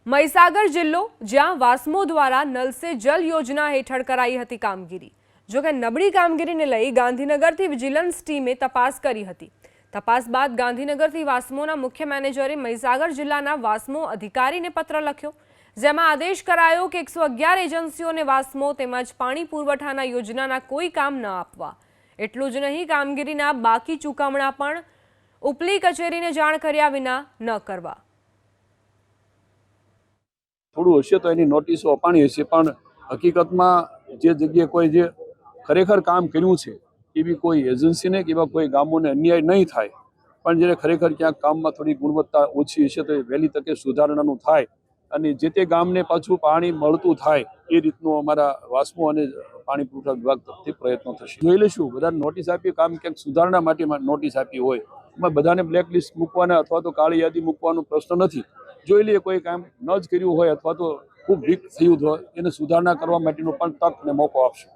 મહીસાગર જિલ્લો જ્યાં વાસ્મો દ્વારા નલ સે જલ યોજના હેઠળ કરાઈ હતી કામગીરી, જો કે નબળી કામગીરીને લઈ ગાંધીનગરથી વિજિલન્સ ટીમે તપાસ કરી હતી। તપાસ બાદ ગાંધીનગરથી વાસ્મોના મુખ્ય મેનેજરે મહીસાગર જિલ્લાના વાસ્મો અધિકારીને પત્ર લખ્યો, જેમાં આદેશ કરાયો કે 111 એજન્સીઓને વાસ્મો તેમજ પાણી પુરવઠાના યોજનાના કોઈ કામ ન આપવા। એટલું જ નહીં, કામગીરીના બાકી ચૂકવણા પણ ઉપલી કચેરીને જાણ કર્યા વિના ન કરવા। થોડું હશે તો એની નોટિસો અપાણી હશે, પણ હકીકતમાં જે જગ્યાએ કોઈ જે ખરેખર કામ કર્યું છે એવી કોઈ એજન્સીને કે એવા કોઈ ગામોને અન્યાય નહીં થાય, પણ જ્યારે ખરેખર ક્યાંક કામમાં થોડી ગુણવત્તા ઓછી હશે તો એ વહેલી તકે સુધારણાનું થાય અને જે તે ગામને પાછું પાણી મળતું થાય એ રીતનું અમારા વાસ્મો અને પાણી પુરવઠા વિભાગ તરફથી પ્રયત્નો થશે। જોઈ લઈશું, બધાને નોટિસ આપી, કામ ક્યાંક સુધારણા માટે નોટિસ આપી હોય એમાં બધાને બ્લેકલિસ્ટ મૂકવાના અથવા તો કાળી યાદી મૂકવાનો પ્રશ્ન નથી। જોઈ લઈએ કોઈ કામ ન જ કર્યું હોય અથવા તો ખૂબ વીક થયું હોય એને સુધારણા કરવા માટેનો પણ તક અને મોકો આપશે।